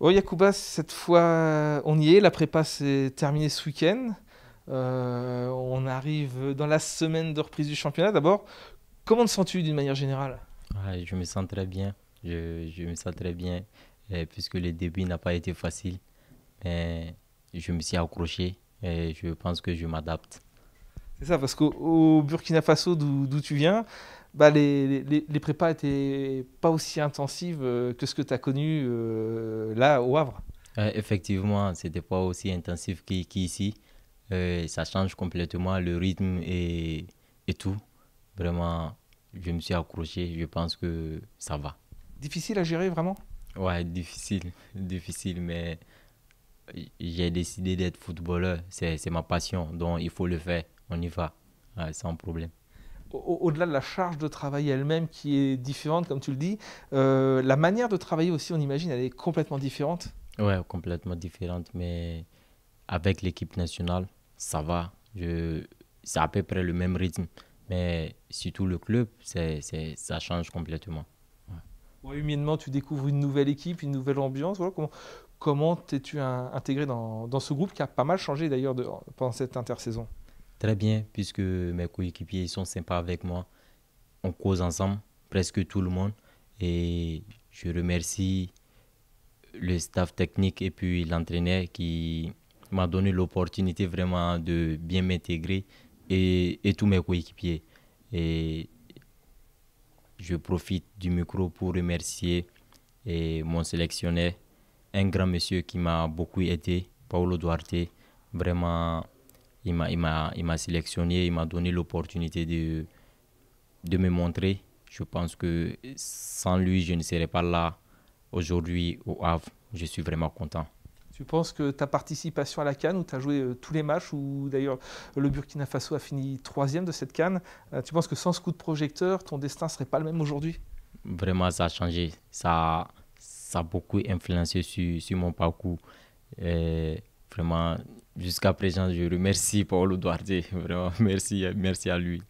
Bon, Yacouba, cette fois, on y est. La prépa s'est terminée ce week-end. On arrive dans la semaine de reprise du championnat. D'abord, comment te sens-tu d'une manière générale? Ouais, je me sens très bien. Je me sens très bien puisque le début n'a pas été facile. Mais je me suis accroché et je pense que je m'adapte. C'est ça, parce qu'au Burkina Faso, d'où tu viens, bah, les prépas étaient pas aussi intensives que ce que tu as connu là, au Havre. Effectivement, c'était pas aussi intensif qu'ici. Ça change complètement le rythme et tout. Vraiment, je me suis accroché. Je pense que ça va. Difficile à gérer, vraiment? Ouais, difficile, difficile, mais j'ai décidé d'être footballeur. C'est ma passion, donc il faut le faire. On y va, ouais, sans problème. Au-delà de la charge de travail elle-même qui est différente, comme tu le dis, la manière de travailler aussi, on imagine, elle est complètement différente. Ouais, complètement différente, mais avec l'équipe nationale, ça va. C'est à peu près le même rythme, mais surtout le club, ça change complètement. Ouais. Ouais, humainement, tu découvres une nouvelle équipe, une nouvelle ambiance. Voilà, comment t'es-tu intégré dans ce groupe qui a pas mal changé d'ailleurs pendant cette intersaison? Très bien, puisque mes coéquipiers ils sont sympas avec moi. On cause ensemble, presque tout le monde. Et je remercie le staff technique et puis l'entraîneur qui m'a donné l'opportunité vraiment de bien m'intégrer et tous mes coéquipiers. Et je profite du micro pour remercier mon sélectionneur, un grand monsieur qui m'a beaucoup aidé, Paulo Duarte. Vraiment, il m'a sélectionné, il m'a donné l'opportunité de me montrer. Je pense que sans lui, je ne serais pas là aujourd'hui au Havre. Je suis vraiment content. Tu penses que ta participation à la CAN, où tu as joué tous les matchs, où d'ailleurs le Burkina Faso a fini troisième de cette CAN, tu penses que sans ce coup de projecteur, ton destin serait pas le même aujourd'hui? Vraiment, ça a changé. Ça a beaucoup influencé sur mon parcours. Et vraiment, jusqu'à présent, je remercie Paulo Duarte. Vraiment, merci, merci à lui.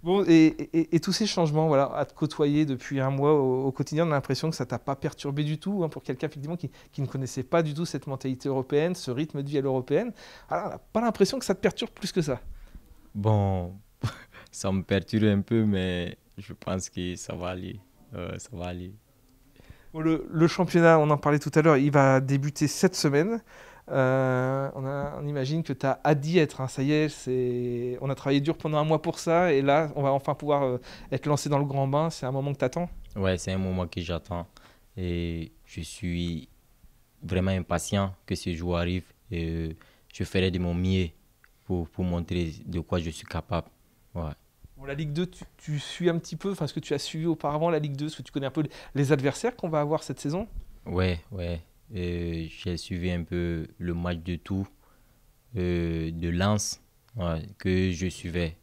Bon, et tous ces changements, voilà, à te côtoyer depuis un mois au quotidien, on a l'impression que ça t'a pas perturbé du tout, hein, pour quelqu'un effectivement qui ne connaissait pas du tout cette mentalité européenne, ce rythme de vie à l'européenne. Alors, on n'a pas l'impression que ça te perturbe plus que ça. Bon, ça me perturbe un peu, mais je pense que ça va aller. Ça va aller. Bon, le championnat, on en parlait tout à l'heure, il va débuter cette semaine. On imagine que tu as hâte d'y être, hein. Ça y est, on a travaillé dur pendant un mois pour ça, et là, on va enfin pouvoir être lancé dans le grand bain. C'est un moment que tu attends. Ouais, c'est un moment que j'attends. Et je suis vraiment impatient que ce jour arrive. Et je ferai de mon mieux pour montrer de quoi je suis capable. Ouais, Bon, la Ligue 2, tu suis un petit peu, enfin, ce que tu as suivi auparavant, la Ligue 2, est-ce que tu connais un peu les adversaires qu'on va avoir cette saison? ouais, ouais. J'ai suivi un peu le match de tout, de Lens, ouais, que je suivais,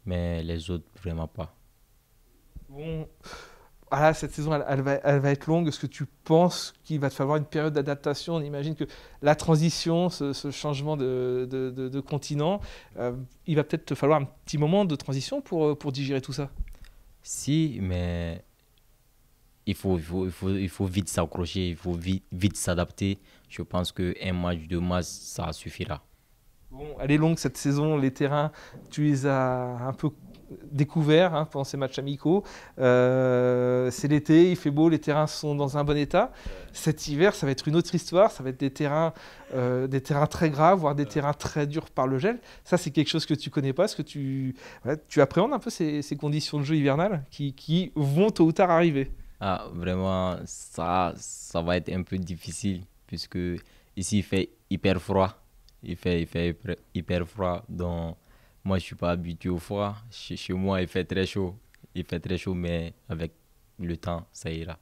mais les autres vraiment pas. Bon, voilà, cette saison, elle va être longue. Est-ce que tu penses qu'il va te falloir une période d'adaptation? On imagine que la transition, ce changement de continent, il va peut-être te falloir un petit moment de transition pour digérer tout ça. Si, mais il faut vite s'accrocher, il faut vite s'adapter. Je pense qu'un match, deux matchs, ça suffira. Bon, elle est longue cette saison, les terrains, tu les as un peu découverts, hein, pendant ces matchs amicaux. C'est l'été, il fait beau, les terrains sont dans un bon état. Cet hiver, ça va être une autre histoire, ça va être des terrains très graves, voire des terrains très durs par le gel. Ça, c'est quelque chose que tu connais pas, est-ce que tu appréhendes un peu ces conditions de jeu hivernales qui vont tôt ou tard arriver? Ah, vraiment, ça va être un peu difficile puisque ici il fait hyper froid. Il fait hyper froid. Donc, moi, je suis pas habitué au froid. Chez moi, il fait très chaud. Il fait très chaud, mais avec le temps, ça ira.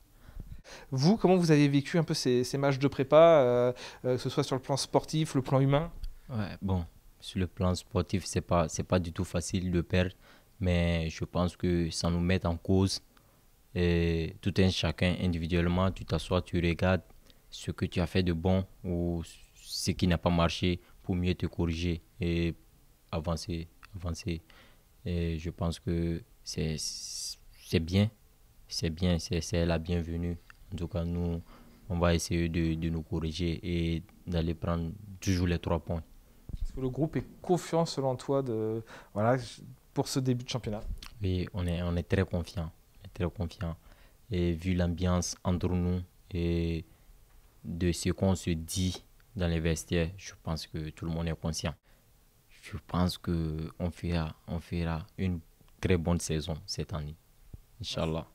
Vous, comment vous avez vécu un peu ces matchs de prépa, que ce soit sur le plan sportif, le plan humain? Ouais, bon, sur le plan sportif, c'est pas du tout facile de perdre, mais je pense que ça nous met en cause. Et tout un chacun individuellement, tu t'assois, tu regardes ce que tu as fait de bon ou ce qui n'a pas marché pour mieux te corriger et avancer, avancer. Et je pense que c'est bien, c'est la bienvenue. En tout cas, nous, on va essayer de nous corriger et d'aller prendre toujours les 3 points. Est-ce que le groupe est confiant selon toi voilà, pour ce début de championnat? Oui, on est très confiant. On est très confiant. Et vu l'ambiance entre nous et de ce qu'on se dit dans les vestiaires, je pense que tout le monde est conscient. Je pense qu'on fera une très bonne saison cette année. Inch'Allah.